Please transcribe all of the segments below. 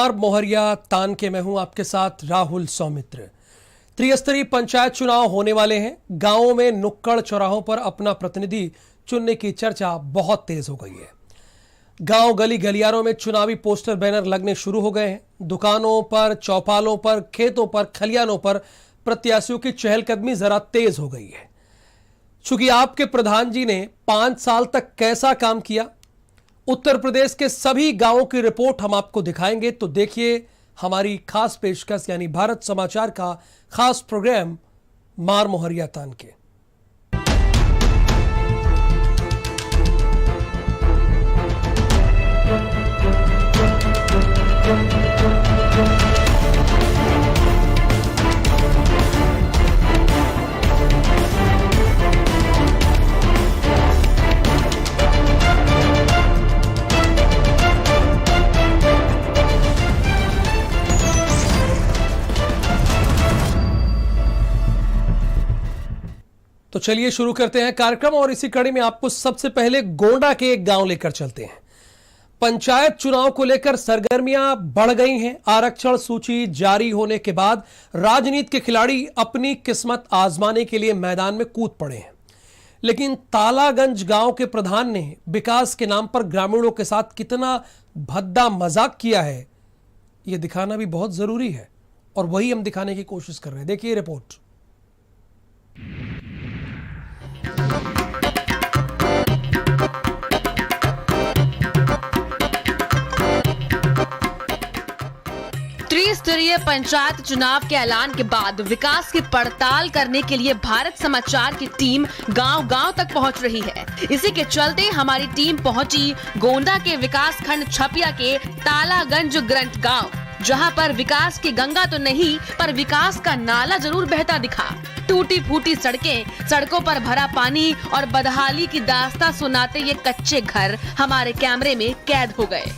मार मोहरिया तान के मैं हूं आपके साथ राहुल सौमित्र। त्रिस्तरीय पंचायत चुनाव होने वाले हैं। गांवों में नुक्कड़ चौराहों पर अपना प्रतिनिधि चुनने की चर्चा बहुत तेज हो गई है। गांव गली गलियारों में चुनावी पोस्टर बैनर लगने शुरू हो गए हैं। दुकानों पर, चौपालों पर, खेतों पर, खलियानों पर प्रत्याशियों की चहलकदमी जरा तेज हो गई है। चूंकि आपके प्रधान जी ने 5 साल तक कैसा काम किया, उत्तर प्रदेश के सभी गांवों की रिपोर्ट हम आपको दिखाएंगे। तो देखिए हमारी खास पेशकश यानी भारत समाचार का खास प्रोग्राम मार मोहरिया तान के। तो चलिए शुरू करते हैं कार्यक्रम और इसी कड़ी में आपको सबसे पहले गोंडा के एक गांव लेकर चलते हैं। पंचायत चुनाव को लेकर सरगर्मियां बढ़ गई हैं। आरक्षण सूची जारी होने के बाद राजनीति के खिलाड़ी अपनी किस्मत आजमाने के लिए मैदान में कूद पड़े हैं। लेकिन तालागंज गांव के प्रधान ने विकास के नाम पर ग्रामीणों के साथ कितना भद्दा मजाक किया है, यह दिखाना भी बहुत जरूरी है और वही हम दिखाने की कोशिश कर रहे हैं। देखिए रिपोर्ट। त्रिस्तरीय पंचायत चुनाव के ऐलान के बाद विकास की पड़ताल करने के लिए भारत समाचार की टीम गांव-गांव तक पहुंच रही है। इसी के चलते हमारी टीम पहुंची गोंडा के विकास खंड छपिया के तालागंज ग्रंथ गांव, जहां पर विकास की गंगा तो नहीं पर विकास का नाला जरूर बहता दिखा। टूटी फूटी सड़कें, सड़कों पर भरा पानी और बदहाली की दास्तां सुनाते ये कच्चे घर हमारे कैमरे में कैद हो गए।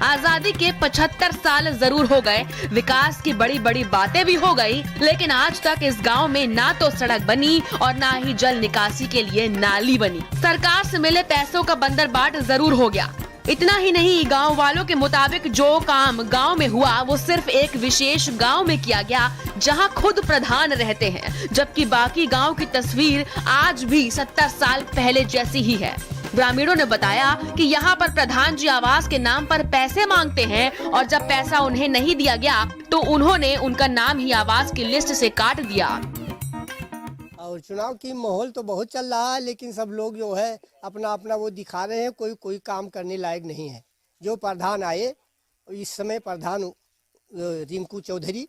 आजादी के 75 साल जरूर हो गए, विकास की बड़ी बड़ी बातें भी हो गई, लेकिन आज तक इस गांव में ना तो सड़क बनी और ना ही जल निकासी के लिए नाली बनी। सरकार से मिले पैसों का बंदरबाट जरूर हो गया। इतना ही नहीं, गांव वालों के मुताबिक जो काम गांव में हुआ वो सिर्फ एक विशेष गांव में किया गया जहां खुद प्रधान रहते हैं, जबकि बाकी गांव की तस्वीर आज भी 70 साल पहले जैसी ही है। ग्रामीणों ने बताया कि यहाँ पर प्रधान जी आवास के नाम पर पैसे मांगते हैं और जब पैसा उन्हें नहीं दिया गया तो उन्होंने उनका नाम ही आवास की लिस्ट से काट दिया। और चुनाव की माहौल तो बहुत चल रहा है, लेकिन सब लोग जो है अपना अपना वो दिखा रहे हैं, कोई काम करने लायक नहीं है। जो प्रधान आए इस समय, प्रधान रिंकू चौधरी,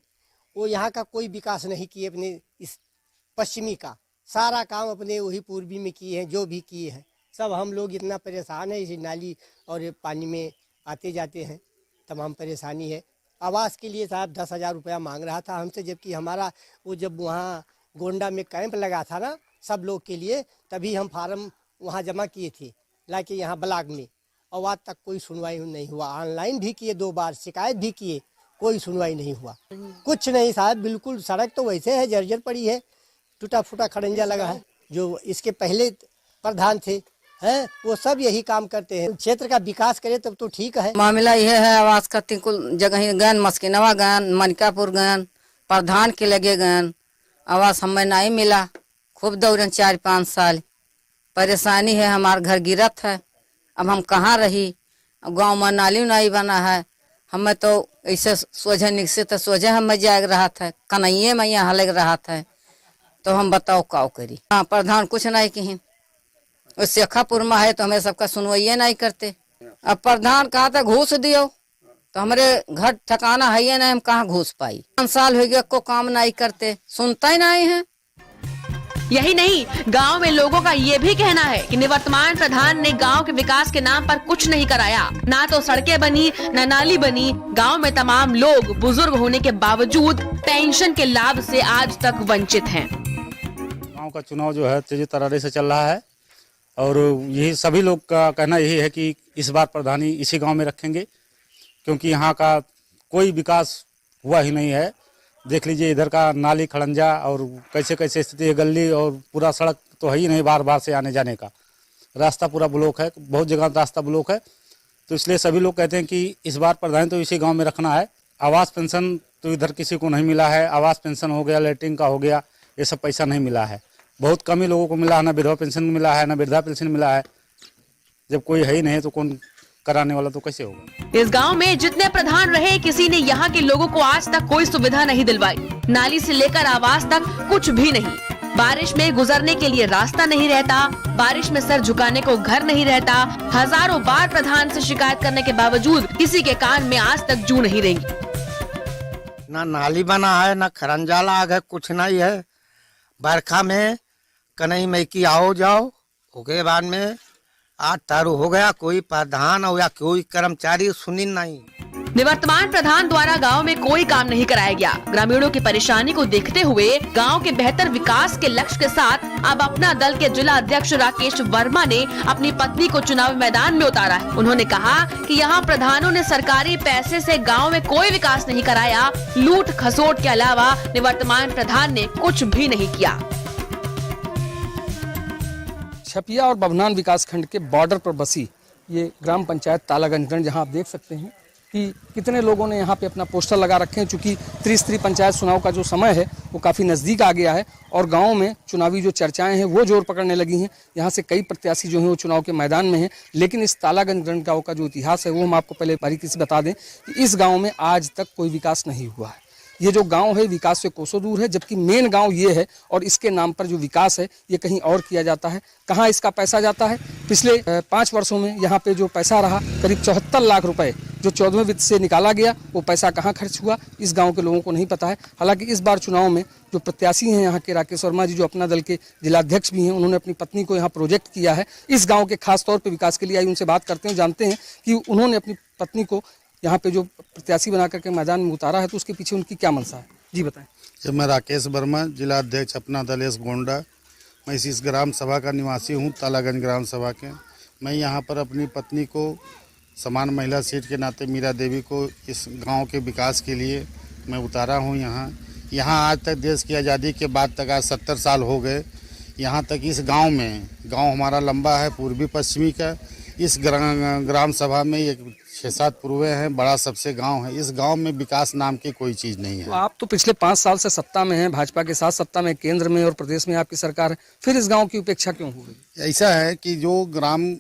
वो यहाँ का कोई विकास नहीं किए। अपने इस पश्चिमी का सारा काम अपने वही पूर्वी में किए हैं, जो भी किए हैं सब। हम लोग इतना परेशान है, इस नाली और पानी में आते जाते हैं, तमाम परेशानी है। आवास के लिए साहब 10,000 रुपया मांग रहा था हमसे, जबकि हमारा वो जब वहाँ गोंडा में कैंप लगा था ना सब लोग के लिए, तभी हम फार्म वहाँ जमा किए थे लाके यहाँ ब्लॉक में, और आज तक कोई सुनवाई नहीं हुआ। ऑनलाइन भी किए, 2 बार शिकायत भी किए, कोई सुनवाई नहीं हुआ। कुछ नहीं साहब, बिल्कुल सड़क तो वैसे है, जर्जर पड़ी है, टूटा फूटा खड़ंजा लगा है। जो इसके पहले प्रधान थे हैं वो सब यही काम करते हैं। क्षेत्र का विकास करे तब तो ठीक है। मामला यह है, आवास का कुल जगह गन, मस्किनवा गन, मनिकापुर गन, प्रधान के लगे गन, आवास हमें नहीं मिला। खूब दौड़न 4-5 साल, परेशानी है। हमारा घर गिरत है, अब हम कहाँ रही। गांव में नाली नहीं बना है, हमें तो ऐसे सोझे निकसे सोझे हमें जाग रहा था, कन्हैये में यहाँ लग रहा था। तो हम बताओ क्या करी। हाँ, प्रधान कुछ नहीं कहीं। शेखापुर में है तो हमें सबका सुनवाइये नहीं करते। अब प्रधान कहा था घूस दियो, तो हमारे घर ठिकाना है ये नहीं, हम कहाँ घूस पाई। 5 साल हो गया, को काम नहीं करते, सुनता ही नहीं है। यही नहीं, गांव में लोगों का ये भी कहना है कि निवर्तमान प्रधान ने गांव के विकास के नाम पर कुछ नहीं कराया। ना तो सड़कें बनी, न नाली बनी। गांव में तमाम लोग बुजुर्ग होने के बावजूद पेंशन के लाभ से आज तक वंचित हैं। गांव का चुनाव जो है तेजी तरारे से चल रहा है और यही सभी लोग का कहना यही है कि इस बार प्रधानी इसी गांव में रखेंगे, क्योंकि यहाँ का कोई विकास हुआ ही नहीं है। देख लीजिए इधर का नाली खड़ंजा और कैसे कैसे स्थिति है, गली और पूरा सड़क तो है ही नहीं, बार बार से आने जाने का रास्ता पूरा ब्लॉक है, बहुत जगह रास्ता ब्लॉक है। तो इसलिए सभी लोग कहते हैं कि इस बार प्रधान तो इसी गांव में रखना है। आवास पेंशन तो इधर किसी को नहीं मिला है, आवास पेंशन हो गया, लैट्रिन का हो गया, ये सब पैसा नहीं मिला है। बहुत कम ही लोगों को मिला है, ना विधवा पेंशन मिला है, ना वृद्धा पेंशन मिला है। जब कोई है ही नहीं तो कौन कराने वाला, तो कैसे होगा। इस गांव में जितने प्रधान रहे, किसी ने यहाँ के लोगों को आज तक कोई सुविधा नहीं दिलवाई। नाली से लेकर आवास तक कुछ भी नहीं। बारिश में गुजरने के लिए रास्ता नहीं रहता, बारिश में सर झुकाने को घर नहीं रहता। हजारों बार प्रधान से शिकायत करने के बावजूद किसी के कान में आज तक जू नहीं रेंगी। ना नाली बना है, ना खरंजाला आग है, कुछ नहीं है। बरखा में कन्हई में की आओ जाओ, उसके बाद में 8 तारू हो गया, कोई प्रधान हो या कोई कर्मचारी सुनी नहीं। निवर्तमान प्रधान द्वारा गांव में कोई काम नहीं कराया गया। ग्रामीणों की परेशानी को देखते हुए गांव के बेहतर विकास के लक्ष्य के साथ अब अपना दल के जिला अध्यक्ष राकेश वर्मा ने अपनी पत्नी को चुनावी मैदान में उतारा है। उन्होंने कहा कि यहाँ प्रधानों ने सरकारी पैसे से गांव में कोई विकास नहीं कराया। लूट खसोट के अलावा निवर्तमान प्रधान ने कुछ भी नहीं किया। छपिया और बभनान विकास खंड के बॉर्डर पर बसी ये ग्राम पंचायत तालागंज, जहां आप देख सकते हैं कि कितने लोगों ने यहाँ पे अपना पोस्टर लगा रखे हैं। चूंकि त्रिस्तरीय पंचायत चुनाव का जो समय है वो काफ़ी नज़दीक आ गया है और गांव में चुनावी जो चर्चाएं हैं वो जोर पकड़ने लगी हैं। यहाँ से कई प्रत्याशी जो हैं वो चुनाव के मैदान में हैं, लेकिन इस तालागंज गाँव का जो इतिहास है वो हम आपको पहले बारीकी से बता दें कि इस गाँव में आज तक कोई विकास नहीं हुआ है। ये जो गांव है विकास से कोसों दूर है, जबकि मेन गांव ये है और इसके नाम पर जो विकास है ये कहीं और किया जाता है। कहाँ इसका पैसा जाता है? पिछले 5 वर्षों में यहाँ पे जो पैसा रहा करीब 74 लाख रुपए जो 14वें वित्त से निकाला गया, वो पैसा कहाँ खर्च हुआ इस गांव के लोगों को नहीं पता है। हालांकि इस बार चुनाव में जो प्रत्याशी हैं यहाँ के राकेश वर्मा जी, जो अपना दल के जिलाध्यक्ष भी हैं, उन्होंने अपनी पत्नी को यहाँ प्रोजेक्ट किया है इस गाँव के खास तौर पर विकास के लिए। आई उनसे बात करते हैं, जानते हैं कि उन्होंने अपनी पत्नी को यहाँ पे जो प्रत्याशी बना करके मैदान में उतारा है तो उसके पीछे उनकी क्या मंशा है, जी बताएं। जब मैं राकेश वर्मा, जिला अध्यक्ष अपना दल एस गोंडा, मैं इस ग्राम सभा का निवासी हूँ, तालागंज ग्राम सभा के। मैं यहाँ पर अपनी पत्नी को समान महिला सीट के नाते मीरा देवी को इस गांव के विकास के लिए मैं उतारा हूँ। यहाँ आज तक देश की आज़ादी के बाद तक आज 70 साल हो गए। यहाँ तक इस गाँव में, गाँव हमारा लंबा है पूर्वी पश्चिमी का, इस ग्राम सभा में ये 6-7 पूर्वे हैं, बड़ा सबसे गांव है। इस गांव में विकास नाम की कोई चीज़ नहीं है। तो आप तो पिछले 5 साल से सत्ता में हैं, भाजपा के साथ सत्ता में, केंद्र में और प्रदेश में आपकी सरकार है, फिर इस गांव की उपेक्षा क्यों हो गई? ऐसा है कि जो ग्राम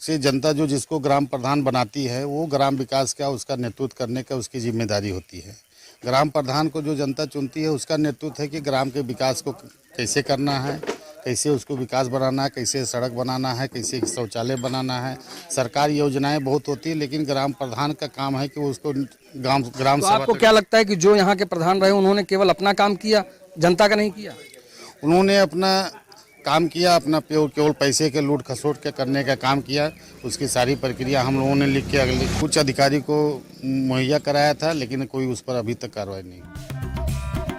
से जनता जो जिसको ग्राम प्रधान बनाती है वो ग्राम विकास का, उसका नेतृत्व करने का उसकी जिम्मेदारी होती है। ग्राम प्रधान को जो जनता चुनती है उसका नेतृत्व है कि ग्राम के विकास को कैसे करना है, कैसे उसको विकास बनाना है, कैसे सड़क बनाना है, कैसे शौचालय बनाना है। सरकारी योजनाएं बहुत होती है, लेकिन ग्राम प्रधान का काम है कि वो उसको ग्राम तो आपको क्या लगता है कि जो यहाँ के प्रधान रहे उन्होंने केवल अपना काम किया, जनता का नहीं किया? उन्होंने अपना काम किया, अपना केवल पैसे के लूट खसोट के करने का काम किया। उसकी सारी प्रक्रिया हम लोगों ने लिख के अगले कुछ अधिकारी को मुहैया कराया था, लेकिन कोई उस पर अभी तक कार्रवाई नहीं।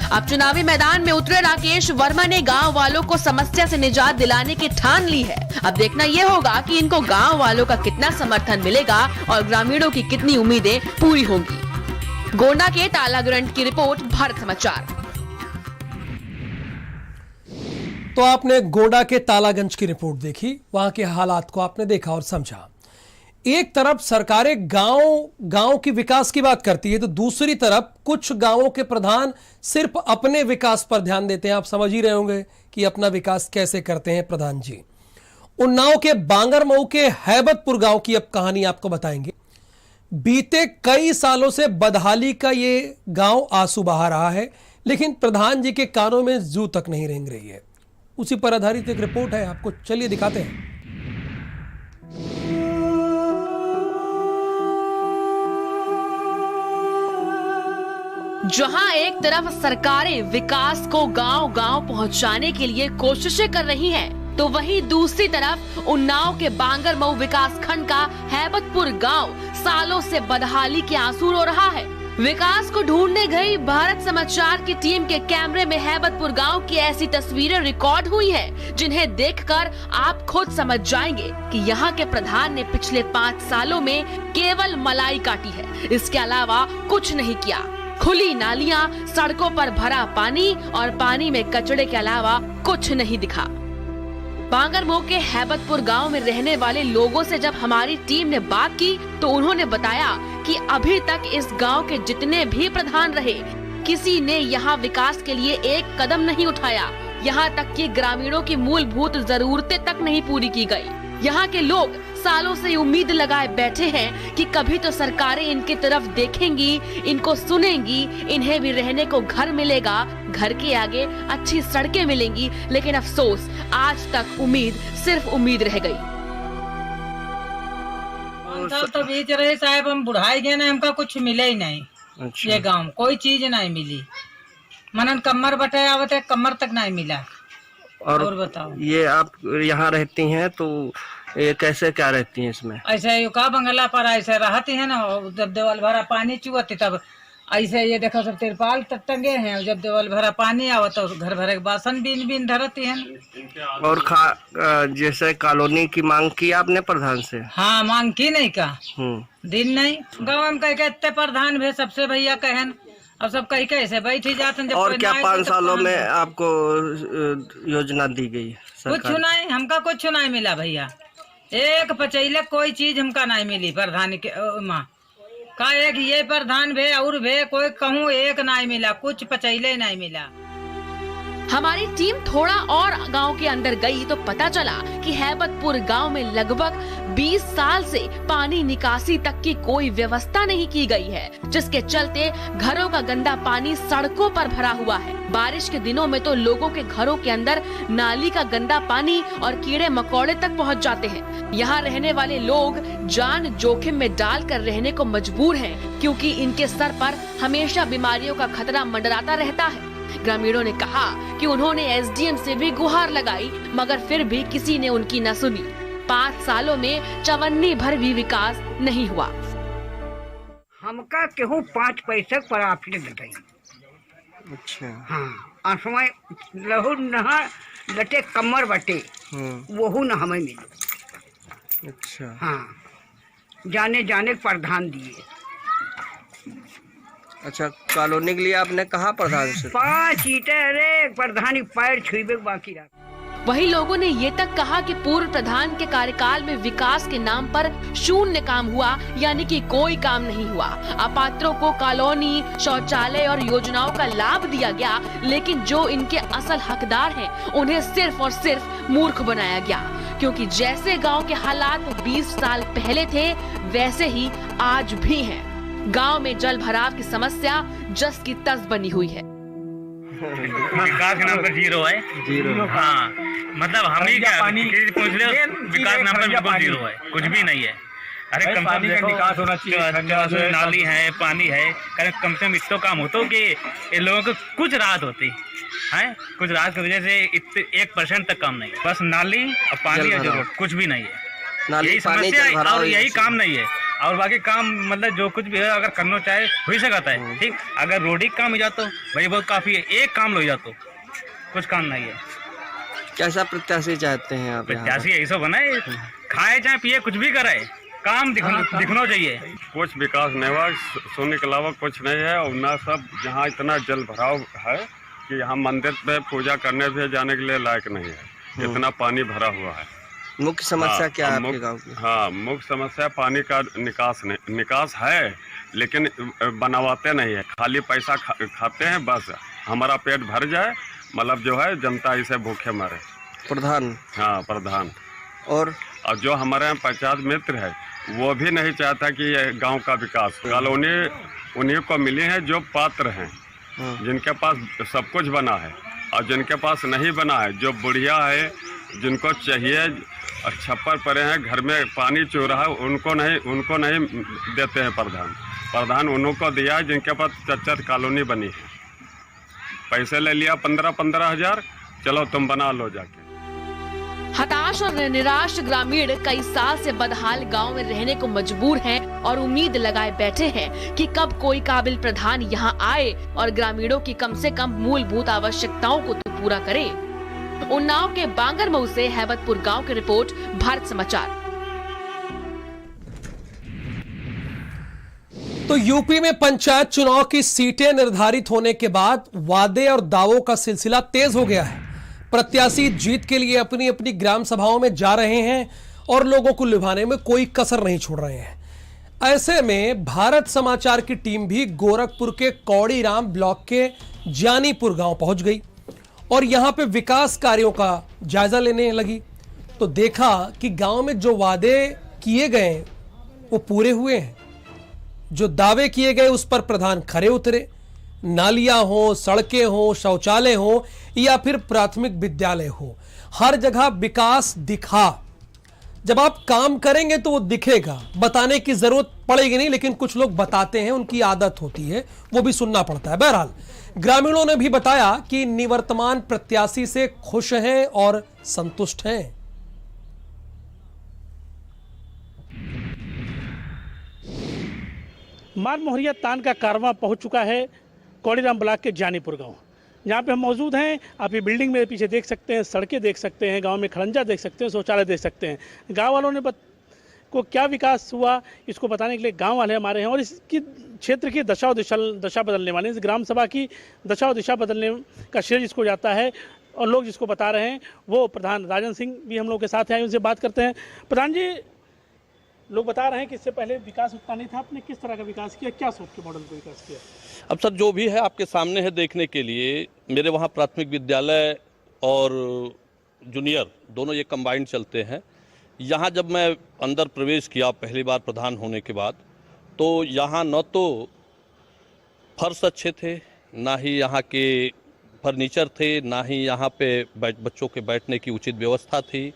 अब चुनावी मैदान में उतरे राकेश वर्मा ने गांव वालों को समस्या से निजात दिलाने की ठान ली है। अब देखना यह होगा कि इनको गांव वालों का कितना समर्थन मिलेगा और ग्रामीणों की कितनी उम्मीदें पूरी होंगी। गोंडा के तालागंज की रिपोर्ट, भारत समाचार। तो आपने गोंडा के तालागंज की रिपोर्ट देखी, वहां के हालात को आपने देखा और समझा। एक तरफ सरकारें गांव की विकास की बात करती है, तो दूसरी तरफ कुछ गांवों के प्रधान सिर्फ अपने विकास पर ध्यान देते हैं। आप समझ ही रहे होंगे कि अपना विकास कैसे करते हैं प्रधान जी। उन्नाव के बांगरमऊ के हैबतपुर गांव की अब कहानी आपको बताएंगे। बीते कई सालों से बदहाली का ये गांव आंसू बहा रहा है, लेकिन प्रधान जी के कानों में जू तक नहीं रेंग रही है। उसी पर आधारित एक रिपोर्ट है, आपको चलिए दिखाते हैं। जहां एक तरफ सरकारें विकास को गांव-गांव पहुंचाने के लिए कोशिशें कर रही हैं, तो वहीं दूसरी तरफ उन्नाव के बांगरमऊ विकास खंड का हैबतपुर गांव सालों से बदहाली के आंसू रो रहा है। विकास को ढूंढने गई भारत समाचार की टीम के कैमरे में हैबतपुर गांव की ऐसी तस्वीरें रिकॉर्ड हुई हैं, जिन्हें देखकर आप खुद समझ जाएंगे कि यहाँ के प्रधान ने पिछले 5 सालों में केवल मलाई काटी है, इसके अलावा कुछ नहीं किया। खुली नालियां, सड़कों पर भरा पानी और पानी में कचड़े के अलावा कुछ नहीं दिखा। बांगरमऊ के हैबतपुर गांव में रहने वाले लोगों से जब हमारी टीम ने बात की तो उन्होंने बताया कि अभी तक इस गांव के जितने भी प्रधान रहे, किसी ने यहाँ विकास के लिए एक कदम नहीं उठाया। यहाँ तक कि ग्रामीणों की मूलभूत जरूरतें तक नहीं पूरी की गई। यहाँ के लोग सालों से उम्मीद लगाए बैठे हैं कि कभी तो सरकारें इनकी तरफ देखेंगी, इनको सुनेंगी, इन्हें भी रहने को घर मिलेगा, घर के आगे अच्छी सड़कें मिलेंगी। लेकिन अफसोस, आज तक उम्मीद सिर्फ उम्मीद रह गई। तो बीच रहे साहब, हम बुढ़ाई गए ना, हमका कुछ मिले ही नहीं। अच्छा। ये गांव कोई चीज नहीं मिली, मनन कमर बटे आवते कमर तक नहीं मिला। और बताओ, ये आप यहाँ रहती हैं तो ये कैसे क्या रहती हैं इसमें? ऐसे का बंगला पर ऐसे रहती है ना, जब देवल भरा पानी चुवती तब ऐसे ये देखो सब तिरपाल टंगे हैं, जब देवल भरा पानी आवत तो घर भरे के बासन बीन बीन धरती है। और जैसे कॉलोनी की मांग की आपने प्रधान से? हाँ, मांग की नहीं का दिन नहीं गाँव में कह इतने प्रधान भी सबसे भैया कहन, अब सब कहीं कैसे बैठी जाते हैं। और क्या 5 सालों में आपको योजना दी गई? कुछ नहीं, हमका कुछ नहीं मिला भैया। एक पचैले कोई चीज हमका नहीं मिली प्रधान के माँ का। एक ये प्रधान भे और भे कोई कहूँ एक नहीं मिला, कुछ पचैले नहीं मिला। हमारी टीम थोड़ा और गांव के अंदर गई तो पता चला कि हैबतपुर गांव में लगभग 20 साल से पानी निकासी तक की कोई व्यवस्था नहीं की गई है, जिसके चलते घरों का गंदा पानी सड़कों पर भरा हुआ है। बारिश के दिनों में तो लोगों के घरों के अंदर नाली का गंदा पानी और कीड़े मकोड़े तक पहुंच जाते हैं। यहाँ रहने वाले लोग जान जोखिम में डालकर रहने को मजबूर हैं, क्योंकि इनके सर पर हमेशा बीमारियों का खतरा मंडराता रहता है। ग्रामीणों ने कहा कि उन्होंने एसडीएम से भी गुहार लगाई, मगर फिर भी किसी ने उनकी न सुनी। 5 सालों में चवन्नी भर भी विकास नहीं हुआ। हमका केहू 5 पैसे पर आपने बताई। अच्छा। हाँ, आसमां लहू नहा लटे कमर बटे वहू न हमें मिले। अच्छा। हाँ, जाने जाने प्रधान दिए। अच्छा, कॉलोनी के लिए आपने कहा प्रधान से? 5 ईंटें रे प्रधान पैर छुईबे बाकी रहा। वही लोगों ने ये तक कहा कि पूर्व प्रधान के कार्यकाल में विकास के नाम पर शून्य काम हुआ, यानी कि कोई काम नहीं हुआ। अपात्रों को कॉलोनी, शौचालय और योजनाओं का लाभ दिया गया, लेकिन जो इनके असल हकदार हैं, उन्हें सिर्फ और सिर्फ मूर्ख बनाया गया, क्योंकि जैसे गांव के हालात 20 साल पहले थे वैसे ही आज भी हैं। गांव में जल भराव की समस्या जस की तस बनी हुई है। विकास के नाम पर जीरो है। जीरो। हाँ, मतलब हम ही क्या पूछ ले, विकास नाम पर बिल्कुल जीरो है, कुछ भी नहीं है। अरे कम से कम विकास होना चाहिए, नाली है, पानी है, कम से कम इतना काम होता कि ये लोगों को कुछ राहत होती है। कुछ राहत की वजह से 1% तक काम नहीं है। बस नाली और पानी है, जरूरत कुछ भी नहीं है। यही समस्या और यही काम नहीं है। और बाकी काम मतलब जो कुछ भी है अगर करना चाहे हो सकता है। ठीक, अगर रोडी काम हो जाता भाई बहुत काफी है, एक काम लो जातो, कुछ काम नहीं है। कैसा प्रत्याशी चाहते हैं आप? प्रत्याशी ऐसा बनाए, खाए चाहे पिए कुछ भी करे, काम दिखना चाहिए। कुछ विकास नहीं हुआ, सोने के अलावा कुछ नहीं है। और ना सब यहाँ इतना जल भराव है कि यहाँ मंदिर पे पूजा करने भी जाने के लिए लायक नहीं है, इतना पानी भरा हुआ है। मुख्य समस्या क्या है आपके गांव की? हाँ, मुख्य समस्या पानी का निकास है, लेकिन बनवाते नहीं है, खाली पैसा खाते हैं। बस हमारा पेट भर जाए, मतलब जो है जनता इसे भूखे मरे। प्रधान? हाँ, प्रधान। और जो हमारे यहाँ पंचायत मित्र है वो भी नहीं चाहता कि ये गांव का विकास। कॉलोनी उन्हीं को मिली है जो पात्र हैं, जिनके पास सब कुछ बना है, और जिनके पास नहीं बना है, जो बुढ़िया है, जिनको चाहिए, छप्पर पड़े हैं, घर में पानी चो रहा है, उनको नहीं देते हैं प्रधान उनको दिया है जिनके पास 4 कॉलोनी बनी है। पैसे ले लिया 15-15 हजार, चलो तुम बना लो जाके। हताश और निराश ग्रामीण कई साल से बदहाल गांव में रहने को मजबूर हैं और उम्मीद लगाए बैठे हैं कि कब कोई काबिल प्रधान यहां आए और ग्रामीणों की कम से कम मूलभूत आवश्यकताओं को तो पूरा करे। उन्नाव के बांगरमऊ से हैबतपुर गांव की रिपोर्ट, भारत समाचार। तो यूपी में पंचायत चुनाव की सीटें निर्धारित होने के बाद वादे और दावों का सिलसिला तेज हो गया है। प्रत्याशी जीत के लिए अपनी अपनी ग्राम सभाओं में जा रहे हैं और लोगों को लुभाने में कोई कसर नहीं छोड़ रहे हैं। ऐसे में भारत समाचार की टीम भी गोरखपुर के कौड़ीराम ब्लॉक के जानीपुर गांव पहुंच गई और यहां पे विकास कार्यों का जायजा लेने लगी। तो देखा कि गांव में जो वादे किए गए वो पूरे हुए हैं, जो दावे किए गए उस पर प्रधान खरे उतरे। नालियां हो, सड़कें हो, शौचालय हो या फिर प्राथमिक विद्यालय हो, हर जगह विकास दिखा। जब आप काम करेंगे तो वो दिखेगा, बताने की जरूरत पड़ेगी नहीं, लेकिन कुछ लोग बताते हैं, उनकी आदत होती है, वो भी सुनना पड़ता है। बहरहाल ग्रामीणों ने भी बताया कि निवर्तमान प्रत्याशी से खुश हैं और संतुष्ट हैं। मार मोहरिया तान का कारवां पहुंच चुका है कौड़ीराम ब्लॉक के जानीपुर गांव, जहां पे हम मौजूद हैं। आप ये बिल्डिंग मेरे पीछे देख सकते हैं, सड़कें देख सकते हैं, गांव में खड़ंजा देख सकते हैं, शौचालय देख सकते हैं। गांव वालों ने को क्या विकास हुआ इसको बताने के लिए गांव वाले हमारे हैं और इसकी क्षेत्र की दशा बदलने वाले, इस ग्राम सभा की दशा और दिशा बदलने का श्रेय जिसको जाता है और लोग जिसको बता रहे हैं वो प्रधान राजन सिंह भी हम लोग के साथ हैं। उनसे बात करते हैं। प्रधान जी, लोग बता रहे हैं कि इससे पहले विकास उतना नहीं था, आपने किस तरह का विकास किया, क्या सोच के मॉडल को विकास किया? अब सर जो भी है आपके सामने है देखने के लिए। मेरे वहाँ प्राथमिक विद्यालय और जूनियर दोनों ये कंबाइंड चलते हैं। यहाँ जब मैं अंदर प्रवेश किया पहली बार प्रधान होने के बाद, तो यहाँ न तो फर्श अच्छे थे, ना ही यहाँ के फर्नीचर थे, ना ही यहाँ पे बच्चों के बैठने की उचित व्यवस्था थी।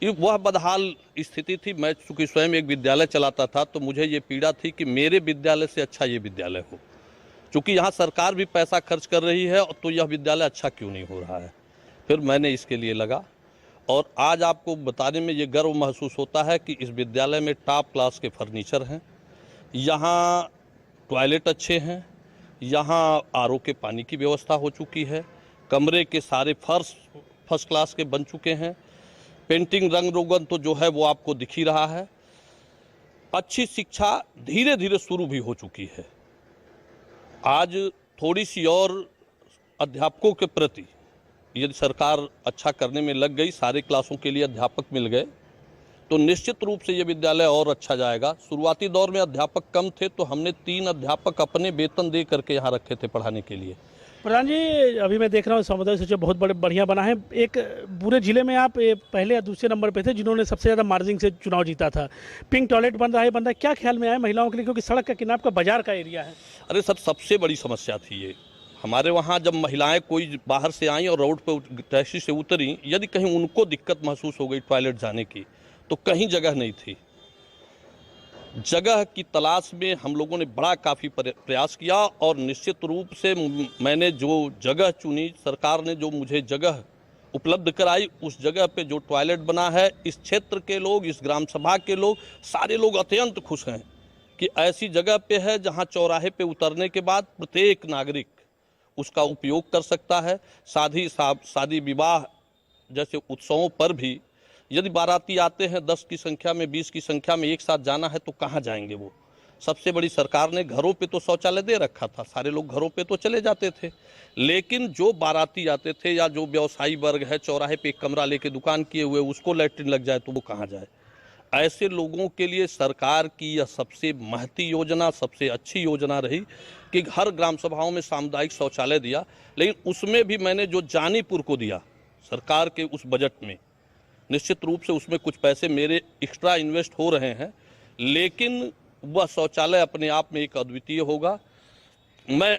वह बदहाल स्थिति थी। मैं चूँकि स्वयं एक विद्यालय चलाता था तो मुझे ये पीड़ा थी कि मेरे विद्यालय से अच्छा ये विद्यालय हो। चूँकि यहाँ सरकार भी पैसा खर्च कर रही है तो यह विद्यालय अच्छा क्यों नहीं हो रहा है। फिर मैंने इसके लिए लगा और आज आपको बताने में ये गर्व महसूस होता है कि इस विद्यालय में टॉप क्लास के फर्नीचर हैं, यहाँ टॉयलेट अच्छे हैं, यहाँ आरओ के पानी की व्यवस्था हो चुकी है, कमरे के सारे फर्श फर्स्ट क्लास के बन चुके हैं, पेंटिंग रंग रोगन तो जो है वो आपको दिख ही रहा है। अच्छी शिक्षा धीरे धीरे शुरू भी हो चुकी है। आज थोड़ी सी और अध्यापकों के प्रति यदि सरकार अच्छा करने में लग गई, सारे क्लासों के लिए अध्यापक मिल गए, तो निश्चित रूप से ये विद्यालय और अच्छा जाएगा। शुरुआती दौर में अध्यापक कम थे तो हमने 3 अध्यापक अपने वेतन दे करके यहाँ रखे थे पढ़ाने के लिए। प्रधान जी, अभी मैं देख रहा हूँ समुदाय सचिव बहुत बढ़िया बना है। एक पूरे जिले में आप पहले या दूसरे नंबर पे थे जिन्होंने सबसे ज़्यादा मार्जिन से चुनाव जीता था। पिंक टॉयलेट बन रहा है, क्या ख्याल में आया महिलाओं के लिए, क्योंकि सड़क का किनारे का बाजार का एरिया है? अरे सर, सबसे बड़ी समस्या थी ये। हमारे वहाँ जब महिलाएं कोई बाहर से आई और रोड पर टैक्सी से उतरी, यदि कहीं उनको दिक्कत महसूस हो गई टॉयलेट जाने की, तो कहीं जगह नहीं थी। जगह की तलाश में हम लोगों ने बड़ा काफ़ी प्रयास किया और निश्चित रूप से मैंने जो जगह चुनी, सरकार ने जो मुझे जगह उपलब्ध कराई, उस जगह पे जो टॉयलेट बना है, इस क्षेत्र के लोग, इस ग्राम सभा के लोग, सारे लोग अत्यंत खुश हैं कि ऐसी जगह पे है जहां चौराहे पे उतरने के बाद प्रत्येक नागरिक उसका उपयोग कर सकता है। शादी विवाह जैसे उत्सवों पर भी यदि बाराती आते हैं 10 की संख्या में, 20 की संख्या में एक साथ जाना है तो कहाँ जाएंगे वो। सबसे बड़ी सरकार ने घरों पे तो शौचालय दे रखा था, सारे लोग घरों पे तो चले जाते थे, लेकिन जो बाराती आते थे या जो व्यवसायी वर्ग है, चौराहे पे एक कमरा लेके दुकान किए हुए, उसको लैट्रिन लग जाए तो वो कहाँ जाए। ऐसे लोगों के लिए सरकार की यह सबसे महती योजना, सबसे अच्छी योजना रही कि हर ग्राम सभाओं में सामुदायिक शौचालय दिया। लेकिन उसमें भी मैंने जो जानीपुर को दिया सरकार के उस बजट में, निश्चित रूप से उसमें कुछ पैसे मेरे एक्स्ट्रा इन्वेस्ट हो रहे हैं, लेकिन वह शौचालय अपने आप में एक अद्वितीय होगा। मैं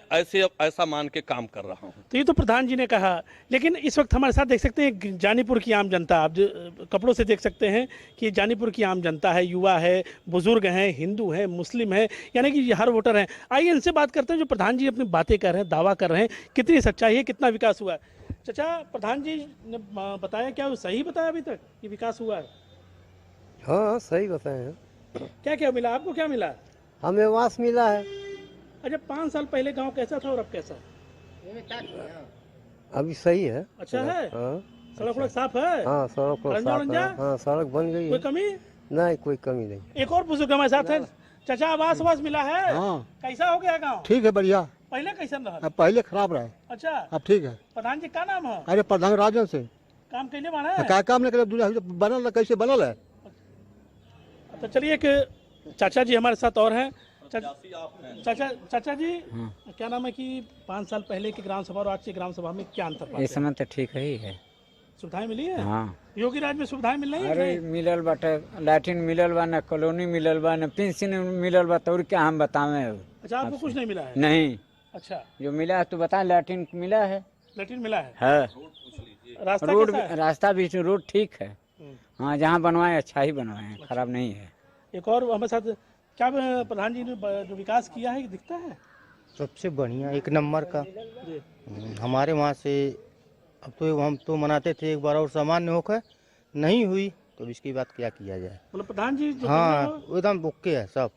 ऐसा मान के काम कर रहा हूं। तो ये तो प्रधान जी ने कहा, लेकिन इस वक्त हमारे साथ देख सकते हैं जानीपुर की आम जनता। आप जो कपड़ों से देख सकते हैं कि जानीपुर की आम जनता है, युवा है, बुजुर्ग हैं, हिंदू हैं, मुस्लिम हैं, यानी कि हर वोटर हैं। आइए इनसे बात करते हैं। जो प्रधान जी अपनी बातें कर रहे हैं, दावा कर रहे हैं, कितनी सच्चाई है, कितना विकास हुआ है? चाचा, प्रधान जी ने बताया, क्या सही बताया अभी तक कि विकास हुआ है? हाँ, सही बताए हैं। क्या क्या मिला आपको? क्या मिला? हमें आवास मिला है। अच्छा, 5 साल पहले गांव कैसा था और अब कैसा? अभी सही है। अच्छा है? हाँ, सड़क साफ है? हाँ, सड़क साफ है। हाँ, सड़क बन गई है। कोई कमी नहीं? कोई कमी नहीं। एक और बुजुर्ग हमारे साथ है। चाचा, आवास मिला है? हाँ। कैसा हो गया गाँव? ठीक है, बढ़िया। पहले कैसन रहा? पहले खराब रहा। अच्छा, अब ठीक है। प्रधान जी का नाम है? अरे प्रधान राजन से काम कैले बना है? क्या काम नहीं करे, बनल कैसे बनल है। तो चलिए एक चाचा जी हमारे साथ और हैं। चाचा जी क्या नाम है कि 5 साल पहले की ग्राम सभा और आज की ग्राम सभा में क्या अंतर पाते हैं? इस समय तो ठीक ही है। सुविधाएं मिली है? हाँ, योगी राज में सुविधाएं मिल रही है? अरे मिलल बाटे, लैट्रिन मिलल बा, न कॉलोनी मिलल बा, न पेंशन मिलल बा, तो और क्या हम बतावे। अच्छा, आपको कुछ नहीं मिला है? नहीं। अच्छा, जो मिला है तो बता। लैट्रिन मिला है? लैट्रिन मिला है? रास्ता रोड, रास्ता भी रोड ठीक है। हाँ, जहाँ बनवाए अच्छा ही बनवाए, खराब नहीं है। एक और हमारे साथ क्या प्रधान जी ने जो विकास किया है दिखता है? सबसे बढ़िया 1 नंबर का। हमारे वहाँ से अब तो हम तो मनाते थे एक बार और सामान्य होकर नहीं हुई, तो इसकी बात क्या किया जाए। मतलब प्रधान जी हाँ, एकदम ओके है सब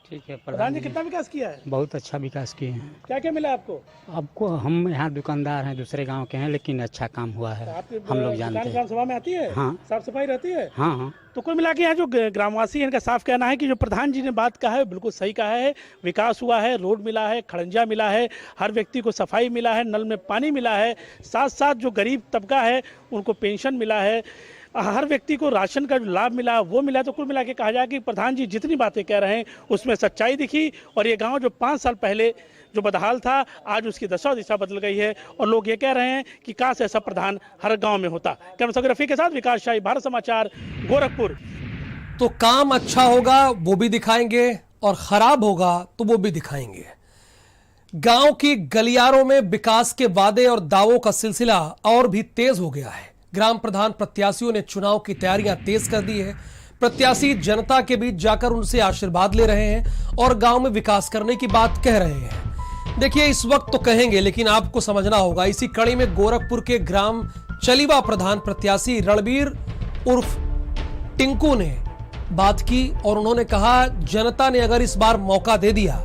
ठीक है। प्रधान जी कितना विकास किया है? बहुत अच्छा विकास किए हैं। क्या क्या मिला आपको? आपको हम यहाँ दुकानदार हैं, दूसरे गांव के हैं, लेकिन अच्छा काम हुआ है। हम लोग जानते हैं। ग्राम सभा में आती है? हाँ। साफ सफाई रहती है? हाँ हाँ। तो कुल मिला के यहाँ जो ग्रामवासी है इनका साफ कहना है कि जो प्रधान जी ने बात कहा है बिल्कुल सही कहा है। विकास हुआ है, रोड मिला है, खड़ंजा मिला है, हर व्यक्ति को सफाई मिला है, नल में पानी मिला है, साथ साथ जो गरीब तबका है उनको पेंशन मिला है, हर व्यक्ति को राशन का जो लाभ मिला वो मिला। तो कुल मिला के कहा जाए कि प्रधान जी जितनी बातें कह रहे हैं उसमें सच्चाई दिखी। और ये गांव जो 5 साल पहले जो बदहाल था, आज उसकी दशा दिशा बदल गई है। और लोग ये कह रहे हैं कि काश ऐसा प्रधान हर गांव में होता। कैमरा रफी के साथ विकास शाही, भारत समाचार, गोरखपुर। तो काम अच्छा होगा वो भी दिखाएंगे और खराब होगा तो वो भी दिखाएंगे। गांव की गलियारों में विकास के वादे और दावों का सिलसिला और भी तेज हो गया है। ग्राम प्रधान प्रत्याशियों ने चुनाव की तैयारियां तेज कर दी है। प्रत्याशी जनता के बीच जाकर उनसे आशीर्वाद ले रहे हैं और गांव में विकास करने की बात कह रहे हैं। देखिए, इस वक्त तो कहेंगे, लेकिन आपको समझना होगा। इसी कड़ी में गोरखपुर के ग्राम चलीवा प्रधान प्रत्याशी रणबीर उर्फ टिंकू ने बात की और उन्होंने कहा, जनता ने अगर इस बार मौका दे दिया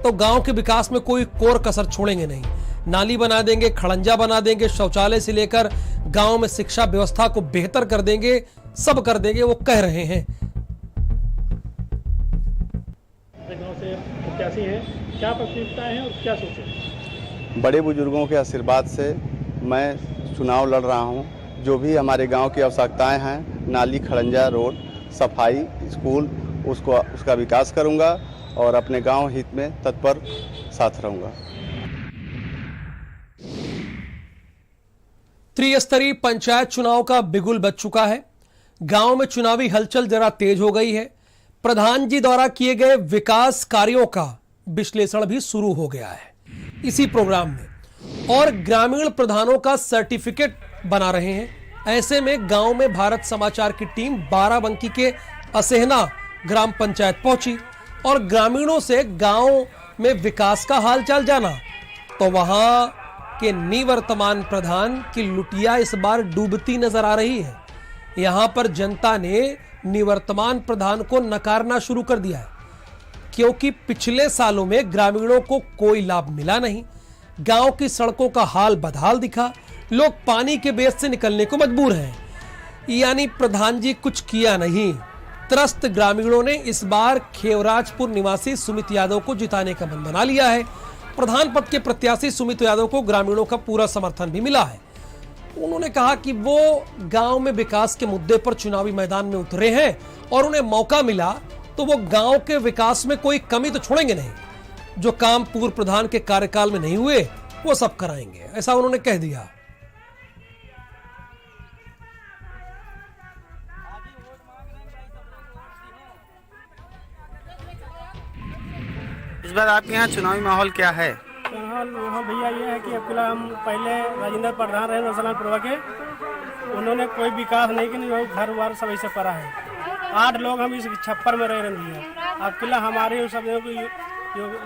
तो गांव के विकास में कोई कोर कसर छोड़ेंगे नहीं। नाली बना देंगे, खड़ंजा बना देंगे, शौचालय से लेकर गांव में शिक्षा व्यवस्था को बेहतर कर देंगे, सब कर देंगे, वो कह रहे हैं। गांव से प्रत्याशी हैं, क्या प्राथमिकताएं हैं और क्या सोचें? बड़े बुजुर्गों के आशीर्वाद से मैं चुनाव लड़ रहा हूं। जो भी हमारे गांव की आवश्यकताएं हैं, नाली, खड़ंजा, रोड, सफाई, स्कूल, उसका विकास करूंगा और अपने गांव हित में तत्पर साथ रहूंगा। त्रिस्तरीय पंचायत चुनाव का बिगुल बज चुका है। गांव में चुनावी हलचल जरा तेज हो गई है। प्रधान जी द्वारा किए गए विकास कार्यों का विश्लेषण भी शुरू हो गया है इसी प्रोग्राम में, और ग्रामीण प्रधानों का सर्टिफिकेट बना रहे हैं। ऐसे में गांव में भारत समाचार की टीम बाराबंकी के असेहना ग्राम पंचायत पहुंची और ग्रामीणों से गांव में विकास का हालचाल जाना। तो वहां के निवर्तमान प्रधान की लुटिया इस बार डूबती नजर आ रही है। यहां पर जनता ने निवर्तमान प्रधान को नकारना शुरू कर दिया है, क्योंकि पिछले सालों में ग्रामीणों को कोई लाभ मिला नहीं। गांव की सड़कों का हाल बदहाल दिखा, लोग पानी के बेस से निकलने को मजबूर हैं। यानी प्रधान जी कुछ किया नहीं। त्रस्त ग्रामीणों ने इस बार खेवराजपुर निवासी सुमित यादव को जिताने का मन बना लिया है। प्रधान पद के प्रत्याशी सुमित यादव को ग्रामीणों का पूरा समर्थन भी मिला है। उन्होंने कहा कि वो गांव में विकास के मुद्दे पर चुनावी मैदान में उतरे हैं और उन्हें मौका मिला तो वो गांव के विकास में कोई कमी तो छोड़ेंगे नहीं। जो काम पूर्व प्रधान के कार्यकाल में नहीं हुए वो सब कराएंगे, ऐसा उन्होंने कह दिया। इस बार आपके यहाँ चुनावी माहौल क्या है? माहौल भैया ये है कि अब फिलहाल हम पहले राजेंद्र प्रधान रहे नौसलानपुर के, उन्होंने कोई विकास नहीं किया, घर वार सब ऐसे पड़ा है। 8 लोग हम इस छप्पर में रह रहे हैं। अब फिलहाल हमारी सब की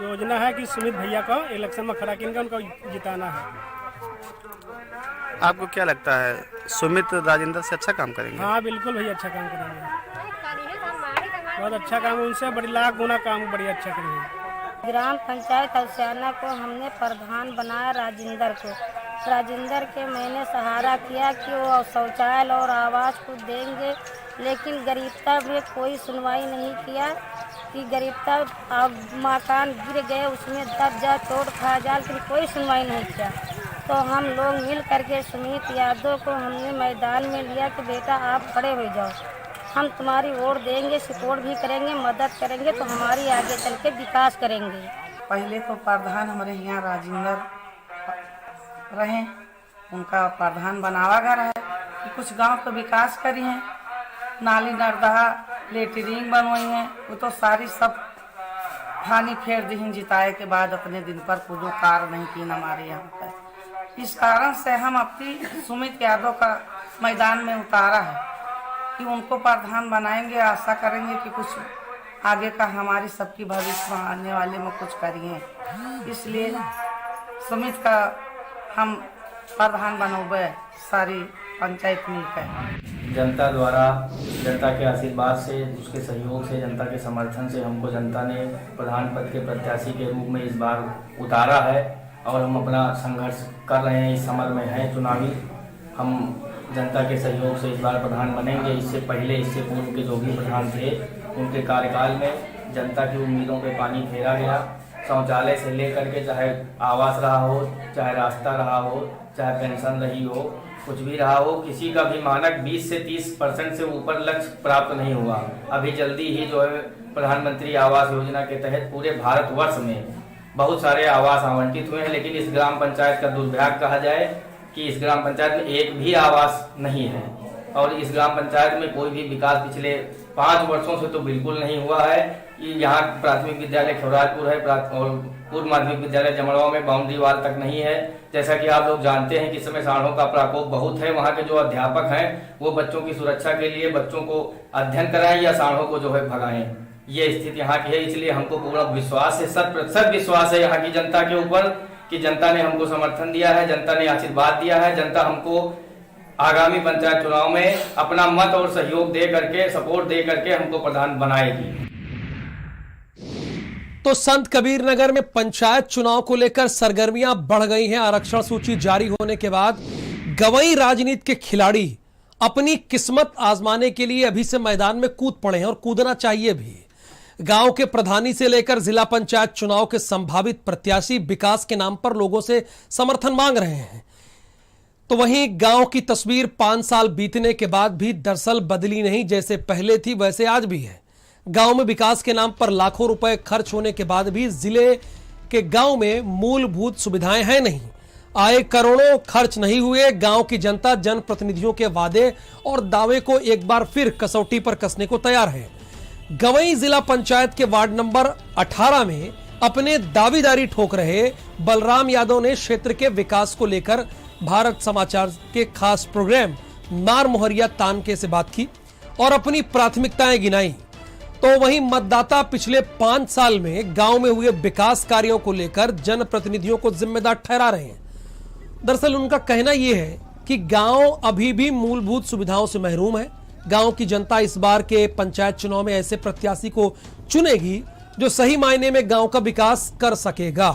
योजना है कि सुमित भैया को इलेक्शन में खड़ा करके उनको जिताना है। आपको क्या लगता है सुमित राजेंद्र से अच्छा काम करेंगे? हाँ बिल्कुल भैया, अच्छा काम करेंगे, बहुत अच्छा काम, उनसे बड़ी लाख गुना काम बड़ी अच्छा करेंगे। ग्राम पंचायत अवसियाना को हमने प्रधान बनाया राजेंद्र को। राजेंद्र के मैंने सहारा किया कि वो शौचालय और आवास को देंगे, लेकिन गरीबता में कोई सुनवाई नहीं किया। कि गरीबता अब मकान गिर गए, उसमें दब जा चोट खा जा, लेकिन कोई सुनवाई नहीं किया। तो हम लोग मिल करके सुमित यादव को हमने मैदान में लिया कि बेटा आप खड़े हो जाओ, हम तुम्हारी वोट देंगे, सपोर्ट भी करेंगे, मदद करेंगे, तो हमारी आगे चल के विकास करेंगे। पहले तो प्रधान हमारे यहाँ राजेंद्र रहे, उनका प्रधान बनावा गया है कि कुछ गांव को विकास करी हैं, नाली नर्दहा लेटरिंग बनवाई हैं, वो तो सारी सब पानी फेर दी जिताए के बाद अपने दिन पर कोई कार्य नहीं की हमारे यहाँ पर। इस कारण से हम अपनी सुमित यादव का मैदान में उतारा है कि उनको प्रधान बनाएंगे, आशा करेंगे कि कुछ आगे का हमारी सबकी भविष्य आने वाले में कुछ करिए, इसलिए सुमित का हम प्रधान बनोगे सारी पंचायत मिलकर। जनता द्वारा, जनता के आशीर्वाद से, उसके सहयोग से, जनता के समर्थन से हमको जनता ने प्रधान पद के प्रत्याशी के रूप में इस बार उतारा है और हम अपना संघर्ष कर रहे हैं, इस समर में हैं चुनावी। हम जनता के सहयोग से इस बार प्रधान बनेंगे। इससे पहले, इससे पूर्व के जो भी प्रधान थे उनके कार्यकाल में जनता की उम्मीदों पे पानी फेरा गया। शौचालय से लेकर के चाहे आवास रहा हो, चाहे रास्ता रहा हो, चाहे पेंशन रही हो, कुछ भी रहा हो, किसी का भी मानक 20 से 30% से ऊपर लक्ष्य प्राप्त नहीं हुआ। अभी जल्दी ही जो है प्रधानमंत्री आवास योजना के तहत पूरे भारतवर्ष में बहुत सारे आवास आवंटित हुए हैं, लेकिन इस ग्राम पंचायत का दुर्भाग्य कहा जाए कि इस ग्राम पंचायत में एक भी आवास नहीं है और इस ग्राम पंचायत में कोई भी विकास पिछले 5 वर्षों से तो बिल्कुल नहीं हुआ है। यहाँ प्राथमिक विद्यालय खौराजपुर है और पूर्व माध्यमिक विद्यालय जमड़वा में बाउंड्री वाल तक नहीं है। जैसा कि आप लोग जानते हैं कि इस समय सांडों का प्रकोप बहुत है। वहाँ के जो अध्यापक हैं वो बच्चों की सुरक्षा के लिए बच्चों को अध्ययन कराएं या सांडों को जो है भगाएं, ये स्थिति यहाँ की है। इसलिए हमको पूरा विश्वास है, 100% विश्वास है यहाँ की जनता के ऊपर कि जनता ने हमको समर्थन दिया है, जनता ने आशीर्वाद दिया है, जनता हमको आगामी पंचायत चुनाव में अपना मत और सहयोग दे करके, सपोर्ट दे करके हमको प्रधान बनाएगी। तो संत कबीर नगर में पंचायत चुनाव को लेकर सरगर्मियां बढ़ गई हैं। आरक्षण सूची जारी होने के बाद गवई राजनीति के खिलाड़ी अपनी किस्मत आजमाने के लिए अभी से मैदान में कूद पड़े हैं और कूदना चाहिए भी। गांव के प्रधानी से लेकर जिला पंचायत चुनाव के संभावित प्रत्याशी विकास के नाम पर लोगों से समर्थन मांग रहे हैं। तो वहीं गांव की तस्वीर 5 साल बीतने के बाद भी दरअसल बदली नहीं, जैसे पहले थी वैसे आज भी है। गांव में विकास के नाम पर लाखों रुपए खर्च होने के बाद भी जिले के गांव में मूलभूत सुविधाएं हैं नहीं। आए करोड़ों खर्च नहीं हुए। गांव की जनता जनप्रतिनिधियों के वादे और दावे को एक बार फिर कसौटी पर कसने को तैयार है। गवई जिला पंचायत के वार्ड नंबर 18 में अपने दावेदारी ठोक रहे बलराम यादव ने क्षेत्र के विकास को लेकर भारत समाचार के खास प्रोग्राम नार मोहरिया तानके से बात की और अपनी प्राथमिकताएं गिनाई। तो वहीं मतदाता पिछले 5 साल में गांव में हुए विकास कार्यों को लेकर जनप्रतिनिधियों को जिम्मेदार ठहरा रहे हैं। दरअसल उनका कहना यह है कि गांव अभी भी मूलभूत सुविधाओं से महरूम है। गांव की जनता इस बार के पंचायत चुनाव में ऐसे प्रत्याशी को चुनेगी जो सही मायने में गांव का विकास कर सकेगा।